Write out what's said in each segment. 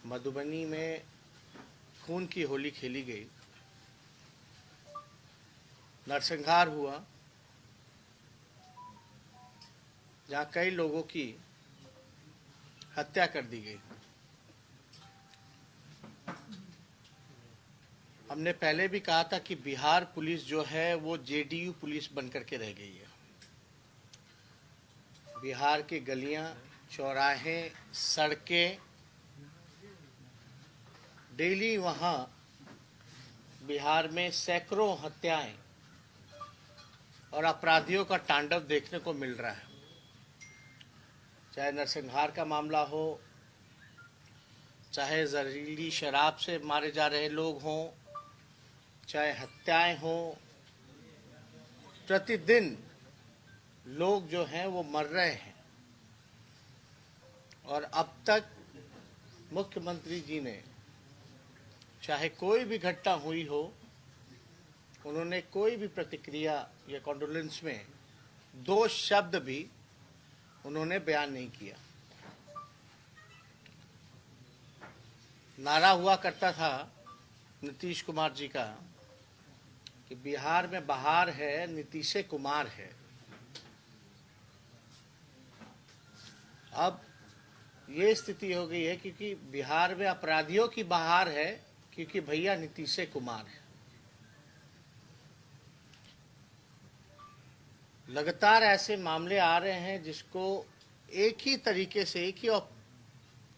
मधुबनी में खून की होली खेली गई, नरसंहार हुआ, जहां कई लोगों की हत्या कर दी गई। हमने पहले भी कहा था कि बिहार पुलिस जो है वो जेडीयू पुलिस बनकर के रह गई है। बिहार की गलियां, चौराहे, सड़कें, डेली वहां बिहार में सैकड़ों हत्याएं और अपराधियों का तांडव देखने को मिल रहा है। चाहे नरसंहार का मामला हो, चाहे जहरीली शराब से मारे जा रहे लोग हों, चाहे हत्याएं हों, प्रतिदिन लोग जो हैं वो मर रहे हैं। और अब तक मुख्यमंत्री जी ने, चाहे कोई भी घटना हुई हो, उन्होंने कोई भी प्रतिक्रिया या कॉन्डोलेंस में दो शब्द भी उन्होंने बयान नहीं किया। नारा हुआ करता था नीतीश कुमार जी का कि बिहार में बहार है, नीतीश कुमार है। अब ये स्थिति हो गई है क्योंकि बिहार में अपराधियों की बहार है, क्योंकि भैया नीतीश कुमार है। लगातार ऐसे मामले आ रहे हैं जिसको एक ही तरीके से, एक ही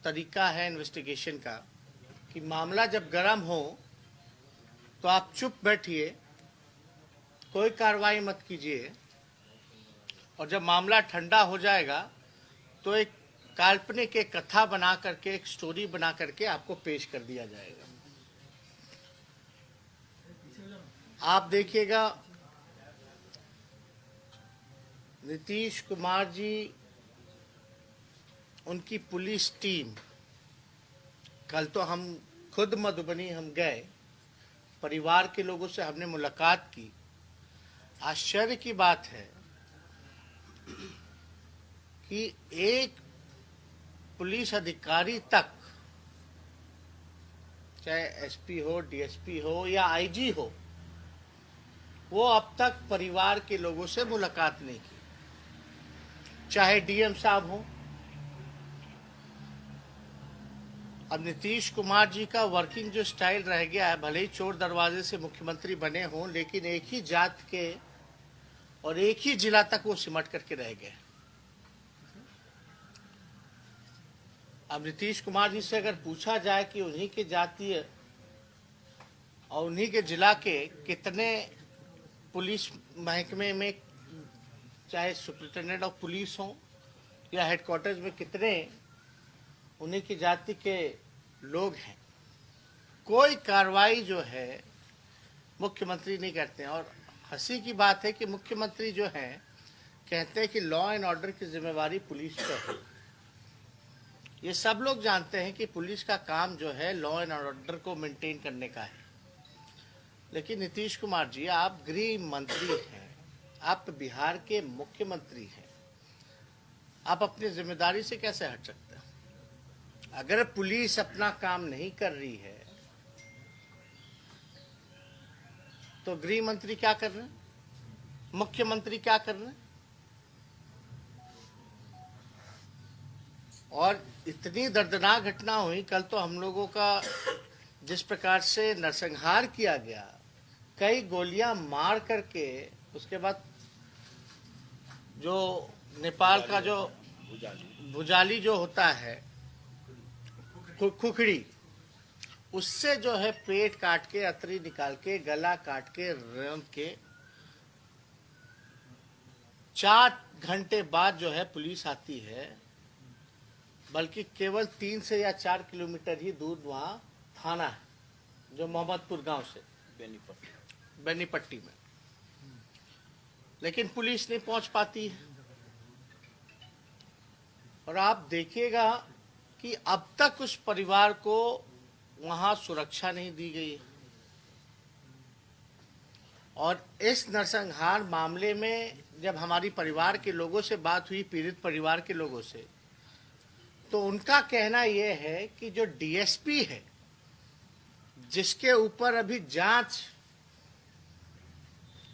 तरीका है इन्वेस्टिगेशन का कि मामला जब गर्म हो तो आप चुप बैठिए, कोई कार्रवाई मत कीजिए, और जब मामला ठंडा हो जाएगा तो एक काल्पनिक एक कथा बना करके, एक स्टोरी बना करके आपको पेश कर दिया जाएगा। आप देखिएगा, नीतीश कुमार जी, उनकी पुलिस टीम, कल तो हम खुद मधुबनी हम गए, परिवार के लोगों से हमने मुलाकात की। आश्चर्य की बात है कि एक पुलिस अधिकारी तक, चाहे एसपी हो, डीएसपी हो या आईजी हो, वो अब तक परिवार के लोगों से मुलाकात नहीं की। चाहे डीएम साहब हो। अब नीतीश कुमार जी का वर्किंग जो स्टाइल रह गया है, भले ही चोर दरवाजे से मुख्यमंत्री बने हों, लेकिन एक ही जात के और एक ही जिला तक वो सिमट करके रह गए। अब नीतीश कुमार जी से अगर पूछा जाए कि उन्हीं के जातीय और उन्हीं के जिला के कितने पुलिस महकमे में, चाहे सुप्रिंटेंडेंट ऑफ पुलिस हो या हेडक्वार्टर्स में, कितने उन्हीं की जाति के लोग हैं, कोई कार्रवाई जो है मुख्यमंत्री नहीं करते हैं। और हंसी की बात है कि मुख्यमंत्री जो हैं कहते हैं कि लॉ एंड ऑर्डर की जिम्मेवारी पुलिस पर है। ये सब लोग जानते हैं कि पुलिस का काम जो है लॉ एंड ऑर्डर को मेंटेन करने का है। लेकिन नीतीश कुमार जी, आप गृह मंत्री हैं, आप बिहार के मुख्यमंत्री हैं, आप अपनी जिम्मेदारी से कैसे हट सकते हैं? अगर पुलिस अपना काम नहीं कर रही है तो गृह मंत्री क्या कर रहे हैं, मुख्यमंत्री क्या कर रहे हैं? और इतनी दर्दनाक घटना हुई कल तो हम लोगों का, जिस प्रकार से नरसंहार किया गया, कई गोलियां मार करके, उसके बाद जो नेपाल का जो भुजाली जो होता है, खुखड़ी, उससे जो है पेट काट के, अतरी निकाल के, गला काट के, रम के 4 घंटे बाद जो है पुलिस आती है। बल्कि केवल 3 से या 4 किलोमीटर ही दूर वहां थाना है, जो मोहम्मदपुर गांव से बेनीपट्टी में, लेकिन पुलिस नहीं पहुंच पाती है। और आप देखिएगा कि अब तक उस परिवार को वहां सुरक्षा नहीं दी गई। और इस नरसंहार मामले में जब हमारी परिवार के लोगों से बात हुई, पीड़ित परिवार के लोगों से, तो उनका कहना यह है कि जो डीएसपी है, जिसके ऊपर अभी जांच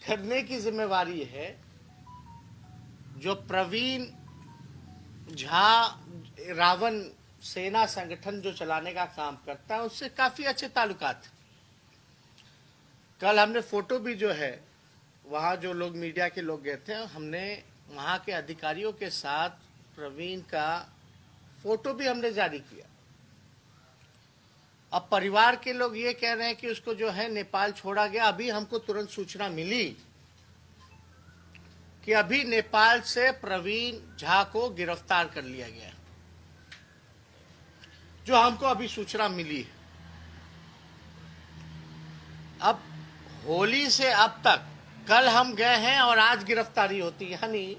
करने की जिम्मेवारी है, जो प्रवीण झा रावण सेना संगठन जो चलाने का काम करता है, उससे काफी अच्छे ताल्लुकात। कल हमने फोटो भी जो है, वहां जो लोग मीडिया के लोग गए थे, हमने वहां के अधिकारियों के साथ प्रवीण का फोटो भी हमने जारी किया। अब परिवार के लोग ये कह रहे हैं कि उसको जो है नेपाल छोड़ा गया। अभी हमको तुरंत सूचना मिली कि अभी नेपाल से प्रवीण झा को गिरफ्तार कर लिया गया, जो हमको अभी सूचना मिली है। अब होली से अब तक, कल हम गए हैं और आज गिरफ्तारी होती है, यानी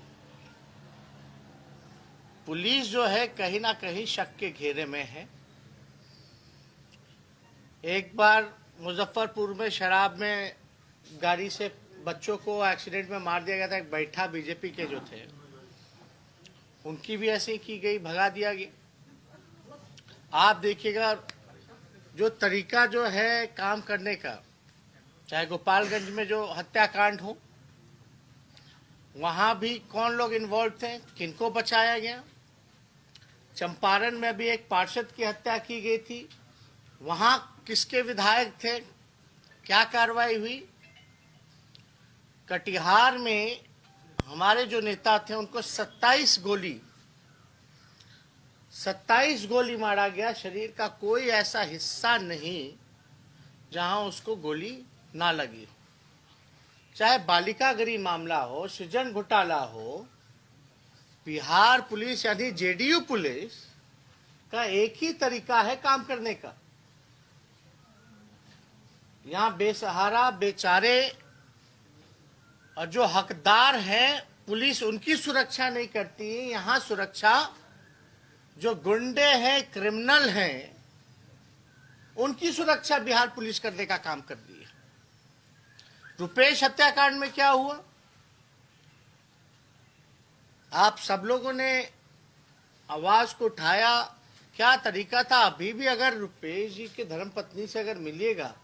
पुलिस जो है कहीं ना कहीं शक के घेरे में है। एक बार मुजफ्फरपुर में शराब में गाड़ी से बच्चों को एक्सीडेंट में मार दिया गया था। एक बैठा बीजेपी के जो थे, उनकी भी ऐसे ही की गई, भगा दिया गया। आप देखिएगा जो तरीका जो है काम करने का, चाहे गोपालगंज में जो हत्याकांड हो, वहां भी कौन लोग इन्वॉल्व थे, किनको बचाया गया। चंपारण में भी एक पार्षद की हत्या की गई थी, वहां किसके विधायक थे, क्या कार्रवाई हुई। कटिहार में हमारे जो नेता थे, उनको 27 गोली मारा गया। शरीर का कोई ऐसा हिस्सा नहीं जहां उसको गोली ना लगी। चाहे बालिका गृह मामला हो, सृजन घोटाला हो, बिहार पुलिस यानी जेडीयू पुलिस का एक ही तरीका है काम करने का। यहां बेसहारा बेचारे और जो हकदार हैं, पुलिस उनकी सुरक्षा नहीं करती। यहां सुरक्षा जो गुंडे हैं, क्रिमिनल हैं, उनकी सुरक्षा बिहार पुलिस करने का काम कर रही है। रुपेश हत्याकांड में क्या हुआ, आप सब लोगों ने आवाज को उठाया, क्या तरीका था। अभी भी अगर रुपेश जी के धर्मपत्नी से अगर मिलिएगा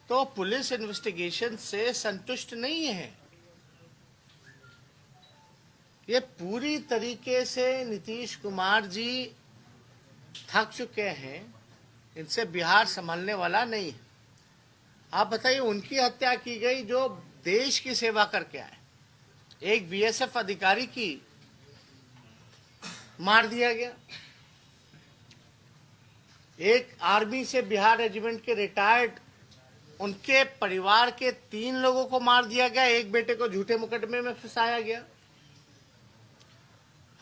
तो पुलिस इन्वेस्टिगेशन से संतुष्ट नहीं है। ये पूरी तरीके से नीतीश कुमार जी थक चुके हैं, इनसे बिहार संभालने वाला नहीं है। आप बताइए, उनकी हत्या की गई जो देश की सेवा करके आए। एक बीएसएफ अधिकारी की मार दिया गया, एक आर्मी से बिहार रेजिमेंट के रिटायर्ड, उनके परिवार के 3 लोगों को मार दिया गया, एक बेटे को झूठे मुकदमे में फंसाया गया।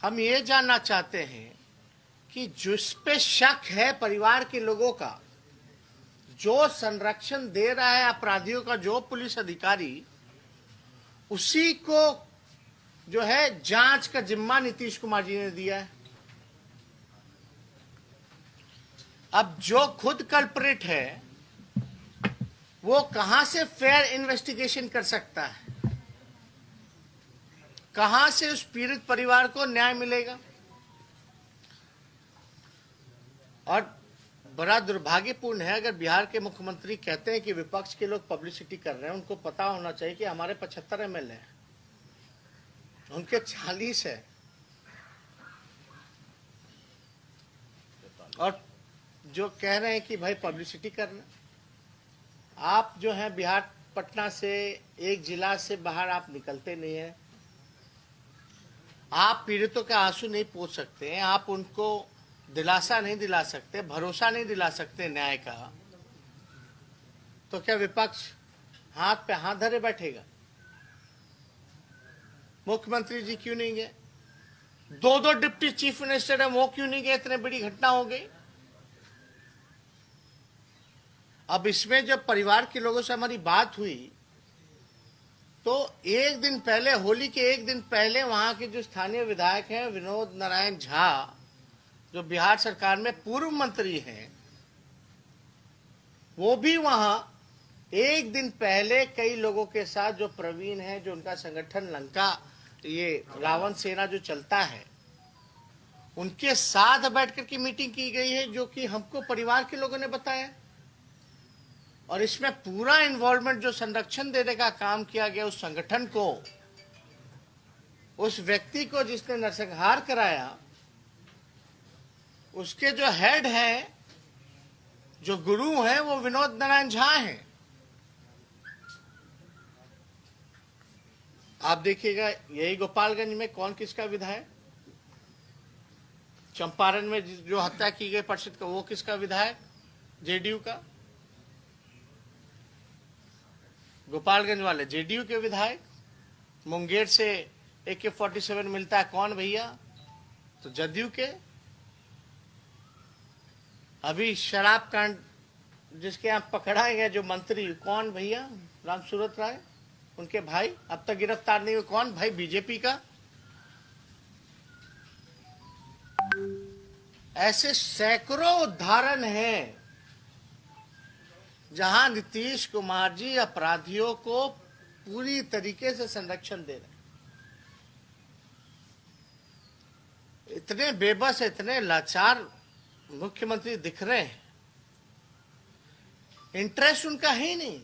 हम ये जानना चाहते हैं कि जिस पे शक है परिवार के लोगों का, जो संरक्षण दे रहा है अपराधियों का, जो पुलिस अधिकारी, उसी को जो है जांच का जिम्मा नीतीश कुमार जी ने दिया है। अब जो खुद कल्प्रिट है, वो कहां से फेयर इन्वेस्टिगेशन कर सकता है, कहां से उस पीड़ित परिवार को न्याय मिलेगा। और बड़ा दुर्भाग्यपूर्ण है, अगर बिहार के मुख्यमंत्री कहते हैं कि विपक्ष के लोग पब्लिसिटी कर रहे हैं, उनको पता होना चाहिए कि हमारे 75 एमएलए हैं, उनके 40 है, और जो कह रहे हैं कि भाई पब्लिसिटी करना। आप जो है बिहार पटना से, एक जिला से बाहर आप निकलते नहीं है, आप पीड़ितों के आंसू नहीं पोंछ सकते हैं, आप उनको दिलासा नहीं दिला सकते, भरोसा नहीं दिला सकते न्याय का। तो क्या विपक्ष हाथ पे हाथ धरे बैठेगा? मुख्यमंत्री जी क्यों नहीं गए? 2 डिप्टी चीफ मिनिस्टर है, वो क्यों नहीं गए? इतने बड़ी घटना हो गई। अब इसमें जब परिवार के लोगों से हमारी बात हुई, तो एक दिन पहले, होली के एक दिन पहले, वहां के जो स्थानीय विधायक हैं विनोद नारायण झा, जो बिहार सरकार में पूर्व मंत्री हैं, वो भी वहां एक दिन पहले कई लोगों के साथ, जो प्रवीण है, जो उनका संगठन लंका, ये रावण सेना जो चलता है, उनके साथ बैठकर की मीटिंग की गई है, जो कि हमको परिवार के लोगों ने बताया। और इसमें पूरा इन्वॉल्वमेंट जो संरक्षण देने का काम किया गया उस संगठन को, उस व्यक्ति को जिसने नरसंहार कराया, उसके जो हेड हैं, जो गुरु हैं, वो विनोद नारायण झा हैं। आप देखिएगा, यही गोपालगंज में कौन किसका विधायक, चंपारण में जो हत्या की गई परिषद का, वो किसका विधायक, जेडीयू का। गोपालगंज वाले जेडीयू के विधायक। मुंगेर से AK-47 मिलता है कौन भैया, तो जदयू के। अभी शराब कांड जिसके यहाँ पकड़ा गया जो मंत्री, कौन भैया, रामसूरत राय, उनके भाई अब तक गिरफ्तार नहीं हुए, कौन भाई, बीजेपी का। ऐसे सैकड़ों उदाहरण हैं जहां नीतीश कुमार जी अपराधियों को पूरी तरीके से संरक्षण दे रहे हैं। इतने बेबस, इतने लाचार मुख्यमंत्री दिख रहे हैं। इंटरेस्ट उनका है ही नहीं।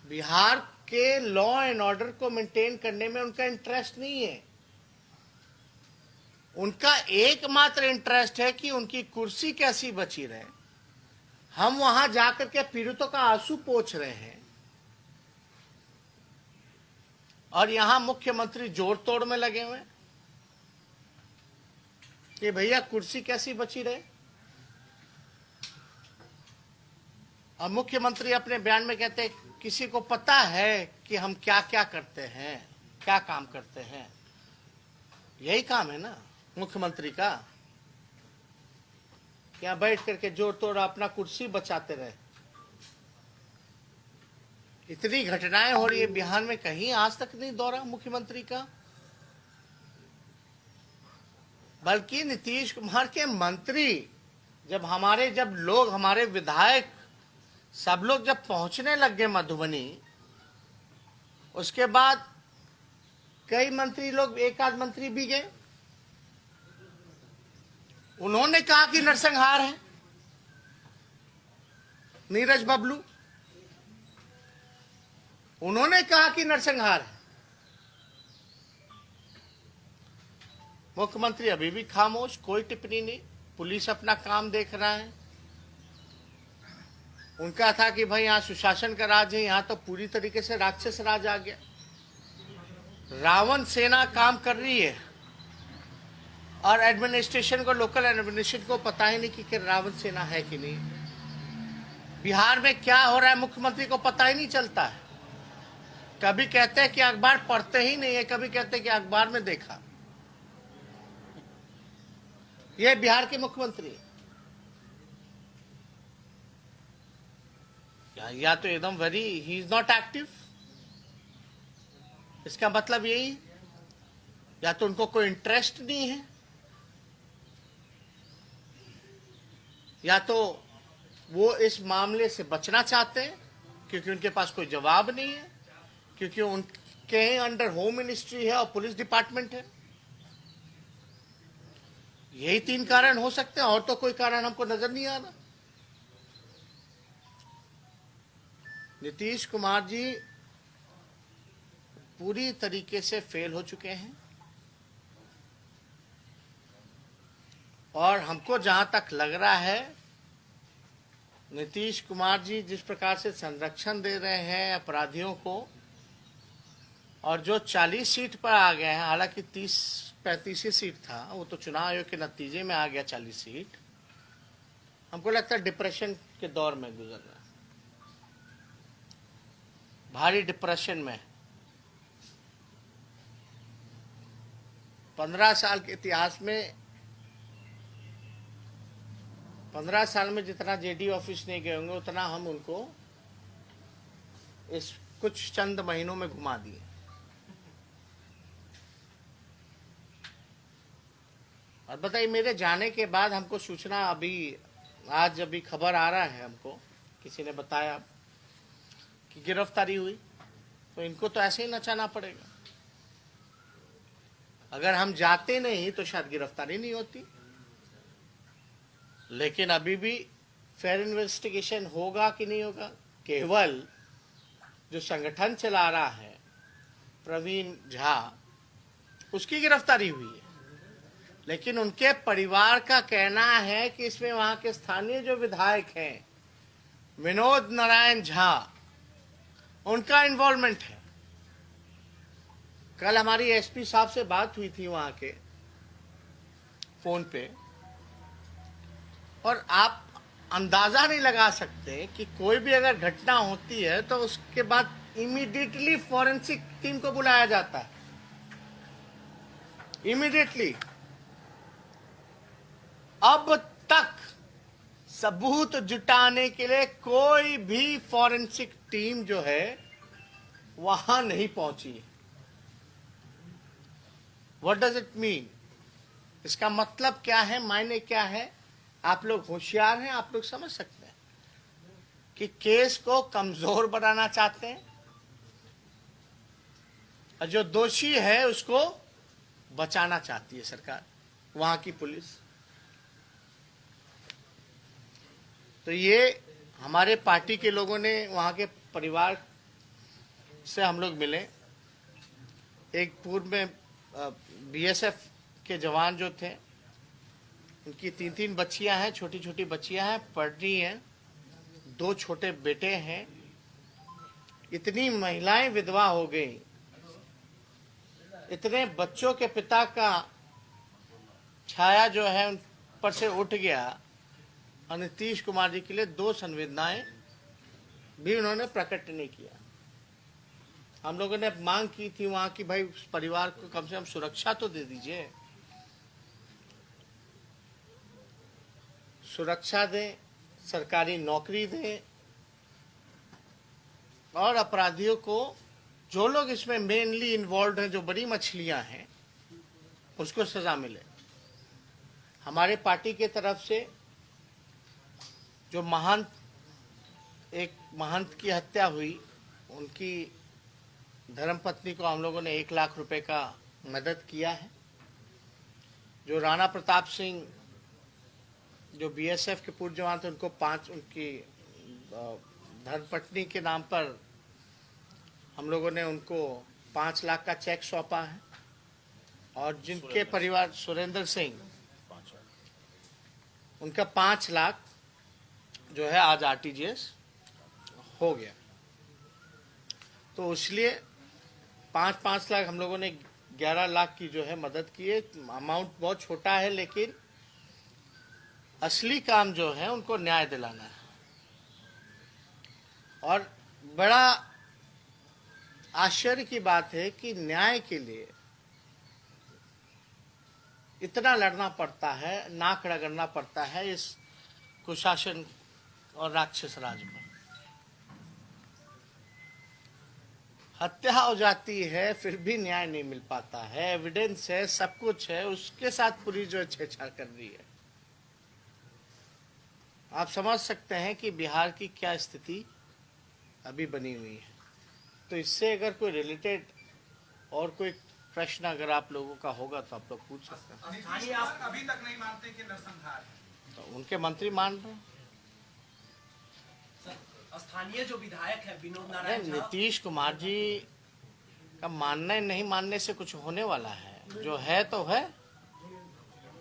बिहार के लॉ एंड ऑर्डर को मेंटेन करने में उनका इंटरेस्ट नहीं है। उनका एकमात्र इंटरेस्ट है कि उनकी कुर्सी कैसी बची रहे। हम वहां जाकर के पीड़ितों का आंसू पोंछ रहे हैं और यहां मुख्यमंत्री जोड़ तोड़ में लगे हुए हैं कि भैया कुर्सी कैसी बची रहे। और मुख्यमंत्री अपने बयान में कहते हैं किसी को पता है कि हम क्या क्या करते हैं, क्या काम करते हैं। यही काम है ना मुख्यमंत्री का, क्या बैठ करके जोड़ तोड़ अपना कुर्सी बचाते रहे। इतनी घटनाएं हो रही है बिहार में, कहीं आज तक नहीं दौरा मुख्यमंत्री का। बल्कि नीतीश कुमार के मंत्री, जब लोग, हमारे विधायक सब लोग जब पहुंचने लग गए मधुबनी, उसके बाद कई मंत्री लोग, एक आध मंत्री भी गए, उन्होंने कहा कि नरसंहार है। नीरज बबलू, उन्होंने कहा कि नरसंहार है। मुख्यमंत्री अभी भी खामोश, कोई टिप्पणी नहीं। पुलिस अपना काम देख रहा है। उनका था कि भाई यहां सुशासन का राज है, यहां तो पूरी तरीके से राक्षस राज आ गया। रावण सेना काम कर रही है और एडमिनिस्ट्रेशन को, लोकल एडमिनिस्ट्रेशन को पता ही नहीं कि रावण सेना है कि नहीं। बिहार में क्या हो रहा है मुख्यमंत्री को पता ही नहीं चलता है। कभी कहते हैं कि अखबार पढ़ते ही नहीं है, कभी कहते हैं कि अखबार में देखा। यह बिहार के मुख्यमंत्री या तो एकदम ही इज नॉट एक्टिव, इसका मतलब यही, या तो उनको कोई इंटरेस्ट नहीं है, या तो वो इस मामले से बचना चाहते हैं क्योंकि उनके पास कोई जवाब नहीं है, क्योंकि उनके अंडर होम मिनिस्ट्री है और पुलिस डिपार्टमेंट है। यही 3 कारण हो सकते हैं, और तो कोई कारण हमको नजर नहीं आ रहा। नीतीश कुमार जी पूरी तरीके से फेल हो चुके हैं और हमको जहां तक लग रहा है, नीतीश कुमार जी जिस प्रकार से संरक्षण दे रहे हैं अपराधियों को, और जो 40 सीट पर आ गए हैं, हालांकि 30-35 ही सीट था, वो तो चुनाव आयोग के नतीजे में आ गया 40 सीट। हमको लगता है डिप्रेशन के दौर में गुजर रहा है, भारी डिप्रेशन में। 15 साल के इतिहास में, 15 साल में जितना जेडी ऑफिस नहीं गए होंगे, उतना हम उनको इस कुछ चंद महीनों में घुमा दिए। और बताइए, मेरे जाने के बाद हमको सूचना आज खबर आ रहा है, हमको किसी ने बताया कि गिरफ्तारी हुई, तो इनको तो ऐसे ही नचाना पड़ेगा। अगर हम जाते नहीं तो शायद गिरफ्तारी नहीं होती। लेकिन अभी भी फेयर इन्वेस्टिगेशन होगा कि नहीं होगा? केवल जो संगठन चला रहा है प्रवीण झा, उसकी गिरफ्तारी हुई है, लेकिन उनके परिवार का कहना है कि इसमें वहां के स्थानीय जो विधायक हैं विनोद नारायण झा, उनका इन्वॉल्वमेंट है। कल हमारी एसपी साहब से बात हुई थी वहां के फोन पे, और आप अंदाजा नहीं लगा सकते कि कोई भी अगर घटना होती है तो उसके बाद इमीडिएटली फॉरेंसिक टीम को बुलाया जाता है, इमीडिएटली। अब तक सबूत जुटाने के लिए कोई भी फॉरेंसिक टीम जो है वहां नहीं पहुंची। What does it mean? इसका मतलब क्या है, मायने क्या है? आप लोग होशियार हैं, आप लोग समझ सकते हैं कि केस को कमजोर बनाना चाहते हैं और जो दोषी है उसको बचाना चाहती है सरकार, वहां की पुलिस। तो ये हमारे पार्टी के लोगों ने वहां के परिवार से हम लोग मिले। एक पूर्व में बीएसएफ के जवान जो थे, उनकी 3-3 बच्चियां हैं, छोटी छोटी बच्चियां हैं, पढ़ रही हैं, 2 छोटे बेटे हैं। इतनी महिलाएं विधवा हो गई, इतने बच्चों के पिता का छाया जो है उन पर से उठ गया, और नीतीश कुमार जी के लिए 2 संवेदनाएं भी उन्होंने प्रकट नहीं किया। हम लोगों ने मांग की थी वहां की, भाई उस परिवार को कम से कम सुरक्षा तो दे दीजिए, सुरक्षा दें, सरकारी नौकरी दें, और अपराधियों को, जो लोग इसमें मेनली इन्वॉल्व हैं, जो बड़ी मछलियां हैं, उसको सजा मिले। हमारे पार्टी के तरफ से जो एक महंत की हत्या हुई, उनकी धर्मपत्नी को हम लोगों ने 1 लाख रुपए का मदद किया है। जो राणा प्रताप सिंह, जो बीएसएफ के पूर्व जवान थे, उनकी धर्मपत्नी के नाम पर हम लोगों ने उनको 5 लाख का चेक सौंपा है। और जिनके परिवार, सुरेंद्र सिंह, उनका 5 लाख जो है आज आरटीजीएस हो गया। तो इसलिए 5-5 लाख हम लोगों ने 11 लाख की जो है मदद की है। अमाउंट बहुत छोटा है, लेकिन असली काम जो है उनको न्याय दिलाना है। और बड़ा आश्चर्य की बात है कि न्याय के लिए इतना लड़ना पड़ता है, नाक रगड़ना पड़ता है इस कुशासन और राक्षस राज में। हत्या हो जाती है फिर भी न्याय नहीं मिल पाता है, एविडेंस है, सब कुछ है, उसके साथ पुलिस जो छेड़छाड़ कर रही है। आप समझ सकते हैं कि बिहार की क्या स्थिति अभी बनी हुई है। तो इससे अगर कोई रिलेटेड और कोई प्रश्न अगर आप लोगों का होगा तो आप लोग पूछ सकते हैं। आप अभी तक नहीं मानते कि नरसंहार है? तो उनके मंत्री मान रहे हैं। स्थानीय जो विधायक है विनोद नारायण झा, नीतीश कुमार जी का मानने नहीं मानने से कुछ होने वाला है? जो है तो है,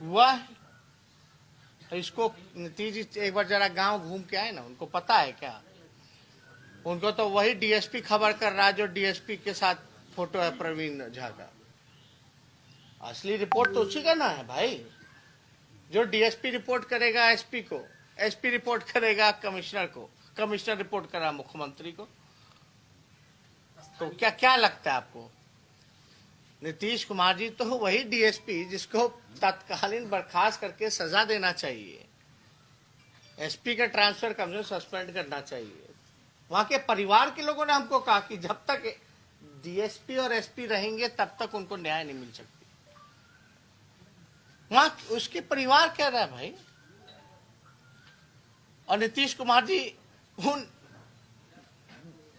हुआ है। तो इसको नीतीश जी एक बार जरा गांव घूम के आए ना, उनको पता है क्या? उनको तो वही डीएसपी खबर कर रहा है जो डीएसपी के साथ फोटो है प्रवीण झा का। असली रिपोर्ट तो उसी का ना है भाई। जो डीएसपी रिपोर्ट करेगा एसपी को, एसपी रिपोर्ट करेगा कमिश्नर को, कमिश्नर रिपोर्ट करा मुख्यमंत्री को। तो क्या क्या लगता है आपको? नीतीश कुमार जी तो वही डीएसपी जिसको तत्कालीन बर्खास्त करके सजा देना चाहिए, एसपी का ट्रांसफर कम से सस्पेंड करना चाहिए। वहां के परिवार के लोगों ने हमको कहा कि जब तक डीएसपी और एसपी रहेंगे तब तक उनको न्याय नहीं मिल सकती। वहां उसके परिवार कह रहा है भाई। और नीतीश कुमार जी उन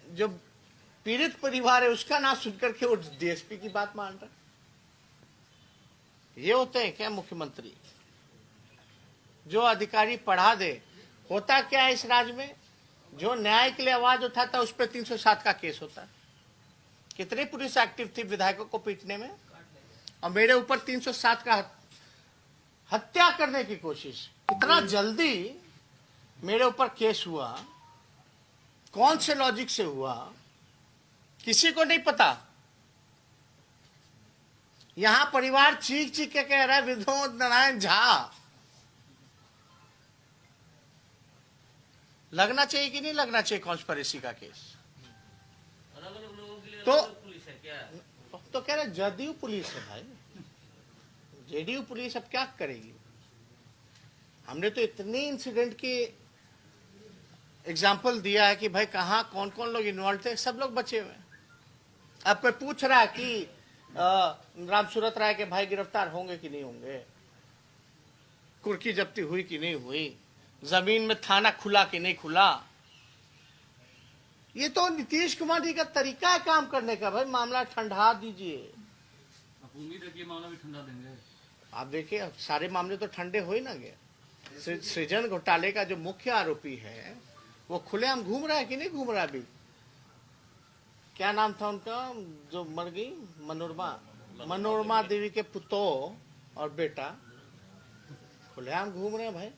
जो पीड़ित परिवार है उसका नाम सुनकर के वो डीएसपी की बात मान रहा है। ये होते हैं क्या मुख्यमंत्री जो अधिकारी पढ़ा दे? होता क्या है इस राज्य में, जो न्याय के लिए आवाज उठाता उस पर 307 का केस होता है। कितनी पुलिस एक्टिव थी विधायकों को पीटने में, और मेरे ऊपर 307 का हत्या करने की कोशिश। इतना जल्दी मेरे ऊपर केस हुआ, कौन से लॉजिक से हुआ किसी को नहीं पता। यहां परिवार चीख चीख के कह रहा है विनोद नारायण झा। लगना चाहिए कि नहीं लगना चाहिए कॉन्स्पिरेसी का केस? अलग अलग लोगों के लिए तो अलग पुलिस है क्या? तो कह रहे जदयू पुलिस है भाई, जेडीयू पुलिस अब क्या करेगी? हमने तो इतने इंसिडेंट की एग्जाम्पल दिया है कि भाई कहां कौन कौन लोग इन्वॉल्व थे, सब लोग बचे हुए। अब कोई पूछ रहा है कि रामसूरत राय के भाई गिरफ्तार होंगे कि नहीं होंगे, कुर्की जब्ती हुई कि नहीं हुई, जमीन में थाना खुला कि नहीं खुला। ये तो नीतीश कुमार जी का तरीका है काम करने का। भाई मामला ठंडा दीजिए। उम्मीद है कि ये मामला भी ठंडा देंगे। आप देखिए सारे मामले तो ठंडे हो ही ना गए। सृजन घोटाले का जो मुख्य आरोपी है वो खुलेआम घूम रहा है कि नहीं घूम रहा? अभी क्या नाम था उनका जो मर गई? मनोरमा देवी के पुतोह और बेटा खुलेआम घूम रहे हैं भाई।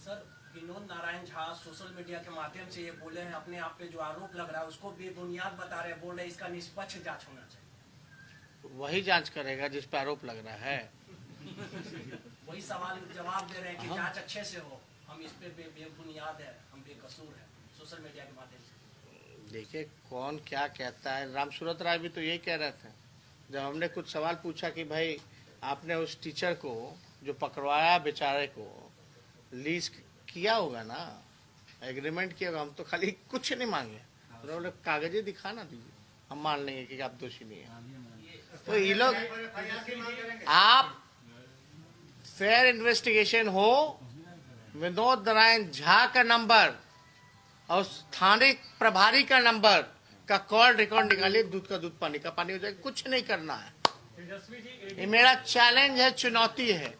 Sir, Vinod Narayan Jha social media के माध्यम से ये बोले हैं, अपने आप पे जो आरोप लग रहा है उसको बेबुनियाद बता रहे हैं, बोल रहे हैं इसका निष्पक्ष जांच होना चाहिए। वही जांच करेगा जिस पे आरोप लग रहा है। वही सवाल जवाब दे रहे हैं कि जांच अच्छे से हो, हम इस पे बेबुनियाद है, हम बेकसूर है, सोशल मीडिया के माध्यम से। देखिए कौन क्या कहता है। रामसूरत राय भी तो यही कह रहे थे जब हमने कुछ सवाल पूछा कि भाई आपने उस टीचर को जो पकड़वाया बेचारे को लीज किया होगा ना, एग्रीमेंट किया होगा, हम तो खाली कुछ नहीं मांगे, तो बोले कागजे दिखाना दीजिए, हम मान लेंगे कि आप दोषी नहीं है। तो ये लोग, आप फेयर इन्वेस्टिगेशन हो, विनोद नारायण झा का नंबर और स्थानिक प्रभारी का नंबर का कॉल रिकॉर्ड निकालिए, दूध का दूध पानी का पानी हो जाएगा। कुछ नहीं करना है। ये मेरा चैलेंज है, चुनौती है।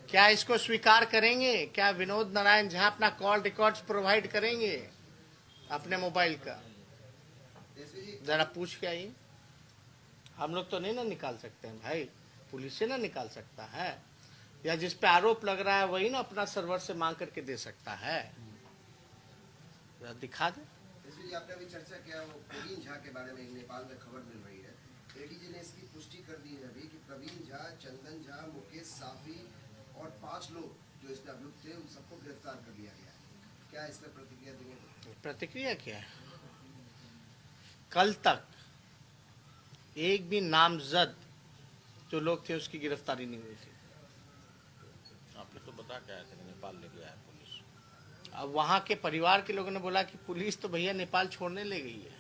क्या इसको स्वीकार करेंगे? क्या विनोद नारायण झा अपना कॉल रिकॉर्ड्स प्रोवाइड करेंगे अपने मोबाइल का? जरा पूछ के आइए। हम लोग तो नहीं ना निकाल सकते हैं भाई, पुलिस से ना निकाल सकता है, या जिस पे आरोप लग रहा है वही ना अपना सर्वर से मांग करके दे सकता है। दिखा दे। आपने अभी चर्चा किया वो प्रवीण झा के बारे में, नेपाल में खबर मिल रही है, एडीजी ने इसकी पुष्टि कर दी है अभी कि प्रवीण झा, चंदन झा, मुकेश साफी और 5 लोग जो इसमें अभियुक्त थे उन सबको गिरफ्तार कर लिया गया है। क्या इसमें प्रतिक्रिया देंगे? प्रतिक्रिया क्या है? कल तक एक भी नामजद जो लोग थे उसकी गिरफ्तारी नहीं हुई थी। आपने तो बता के आए थे नेपाल लेके आया पुलिस। अब वहां के परिवार के लोगों ने बोला कि पुलिस तो भैया नेपाल छोड़ने ले गई है।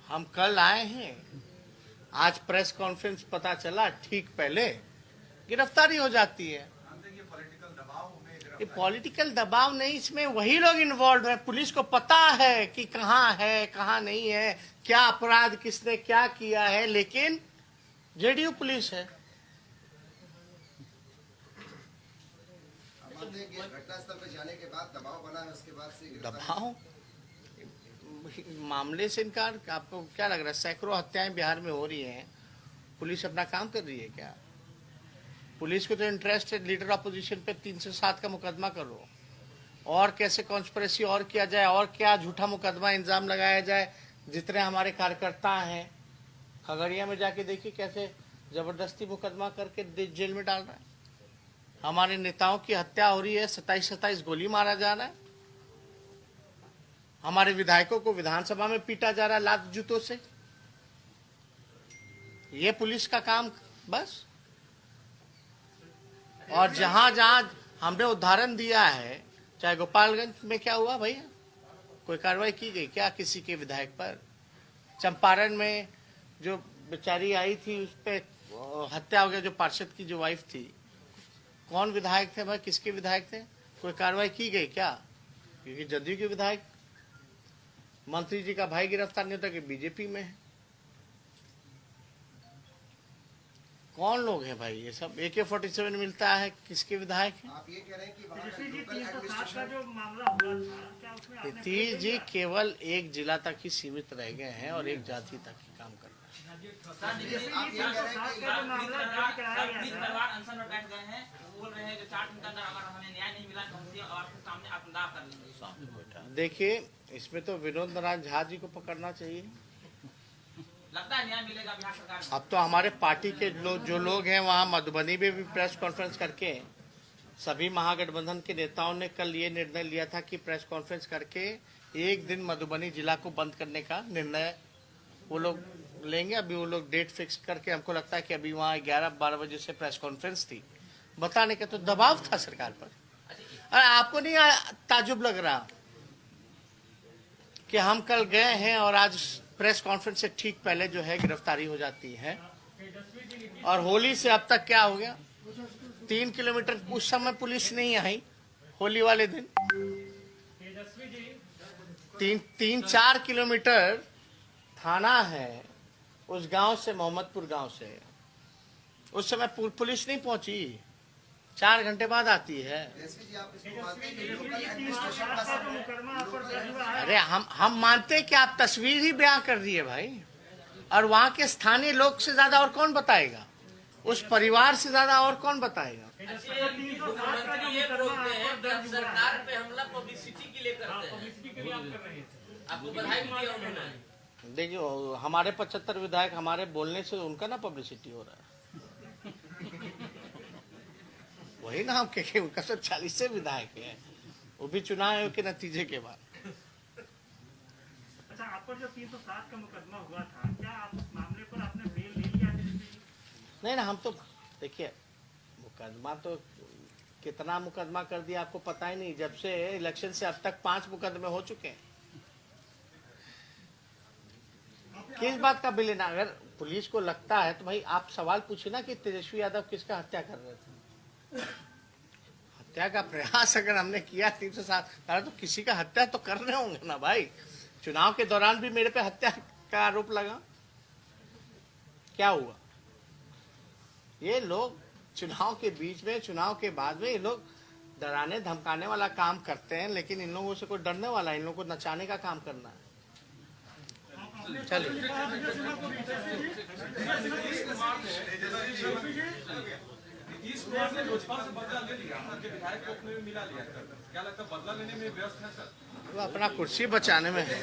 हम कल आए हैं, आज प्रेस कॉन्फ्रेंस पता चला, ठीक पहले गिरफ्तारी हो जाती है। ये पॉलिटिकल दबाव नहीं, इसमें वही लोग इन्वॉल्व है। पुलिस को पता है कि कहाँ है कहाँ नहीं है, क्या अपराध किसने क्या किया है, लेकिन जेडीयू पुलिस है। घटनास्थल पे जाने के बाद दबाव बना है, उसके बाद से दबाव मामले से इनकार? आपको क्या लग रहा है सैकड़ों हत्याएं बिहार में हो रही हैं, पुलिस अपना काम कर रही है क्या? पुलिस को तो इंटरेस्ट है लीडर अपोजिशन पे 307 का मुकदमा करो, और कैसे कॉन्स्पिरेसी और किया जाए, और क्या झूठा मुकदमा इंजाम लगाया जाए। जितने हमारे कार्यकर्ता हैं, खगड़िया में जाके देखिए कैसे जबरदस्ती मुकदमा करके जेल में डाल रहा है। हमारे नेताओं की हत्या हो रही है, 27 गोली मारा जा रहा है। हमारे विधायकों को विधानसभा में पीटा जा रहा है लात जूतों से। ये पुलिस का काम बस। और जहां जहां हमने उदाहरण दिया है, चाहे गोपालगंज में क्या हुआ भैया, कोई कार्रवाई की गई क्या किसी के विधायक पर? चंपारण में जो बेचारी आई थी उस पे हत्या हो गया, जो पार्षद की जो वाइफ थी, कौन विधायक थे भाई, किसके विधायक थे? कोई कार्रवाई की गई क्या? क्योंकि जदयू के विधायक, मंत्री जी का भाई गिरफ्तार नहीं होता कि बीजेपी में है। कौन लोग हैं भाई ये सब? AK-47 मिलता है किसके विधायक हैं? आप ये कह रहे हैं कि वहाँ का तेजस्वी जी, लोकल 307 का एडमिनिस्ट्रेशन जो मामला हुआ था, क्या उसमें आपने नीतीश जी केवल एक जिला तक ही सीमित रह गए हैं और एक जाति तक ही काम कर रहे हैं। आप ये कह रहे हैं कि जो मामला दर्ज कराया गया था, अनशन में बैठ गए हैं, बोल रहे हैं कि 4 दिन के अंदर अगर हमें न्याय नहीं मिला तो हम आपके सामने आत्मदाह कर लेंगे। सामने बैठा है। देखिए, इसमें तो विनोद नारायण झा जी को पकड़ना चाहिए। लगता है न्याय मिलेगा बिहार सरकार को। अब तो हमारे पार्टी के जो लोग हैं वहाँ मधुबनी में भी प्रेस कॉन्फ्रेंस करके सभी महागठबंधन के नेताओं ने कल ये निर्णय लिया था कि प्रेस कॉन्फ्रेंस करके एक दिन मधुबनी जिला को बंद करने का निर्णय वो लोग लेंगे। अभी वो लोग डेट फिक्स करके, हमको लगता है कि अभी वहाँ 11-12 बजे से प्रेस कॉन्फ्रेंस थी। बताने का तो दबाव था सरकार पर। अरे आपको नहीं ताजुब लग रहा कि हम कल गए हैं और आज प्रेस कॉन्फ्रेंस से ठीक पहले जो है गिरफ्तारी हो जाती है? और होली से अब तक क्या हो गया? 3 किलोमीटर उस समय पुलिस नहीं आई, होली वाले दिन 3-4 किलोमीटर थाना है उस गांव से, मोहम्मदपुर गांव से। उस समय पुलिस नहीं पहुंची, 4 घंटे बाद आती है। तेजस्वी जी, आप इसको मानते हैं कि लोकल एडमिनिस्ट्रेशन का का जो मुकदमा आप पर दर्ज हुआ है, अरे हम मानते हैं कि आप तस्वीर ही बयां कर रही है भाई, और वहां के स्थानीय लोग से ज्यादा और कौन बताएगा? उस परिवार से ज्यादा और कौन बताएगा? 307 का जो मुकदमा आप पर दर्ज हुआ है, सरकार पे हमला पब्लिसिटी के लिए करते हैं। पब्लिसिटी के लिए आप कर रहे थे। आपको बधाई भी दिया उन्होंने। देखिए, हमारे 75 विधायक हमारे बोलने से उनका ना पब्लिसिटी हो रहा है। वही ना हम कहे, उनका 40 से विधायक है, वो भी चुनाव आयोग के नतीजे के बाद। अच्छा, आप पर जो 307 का मुकदमा हुआ था, क्या आप उस मामले पर आपने बेल ले लिया? नहीं ना, हम तो देखिए मुकदमा तो कितना मुकदमा कर दिया आपको पता ही नहीं। जब से इलेक्शन से अब तक 5 मुकदमे हो चुके हैं। किस बात का बिल लेना? अगर पुलिस को लगता है तो भाई आप सवाल पूछिए ना कि तेजस्वी यादव किसका हत्या कर रहे थे। हत्या का प्रयास अगर हमने किया 307, तो किसी का हत्या तो कर रहे होंगे ना भाई। चुनाव के दौरान भी मेरे पे हत्या का आरोप लगा, क्या हुआ? ये लोग चुनाव के बीच में, चुनाव के बाद में ये लोग डराने धमकाने वाला काम करते हैं, लेकिन इन लोगों से कोई डरने वाला, इन लोगों को नचाने का काम करना है। चलिए, नीतीश कुमार ने लोजपा से बदला ले लिया, उनके विधायक को अपने में मिला लिया। क्या लगता है बदला लेने में व्यस्त है सर? वो अपना कुर्सी बचाने में है।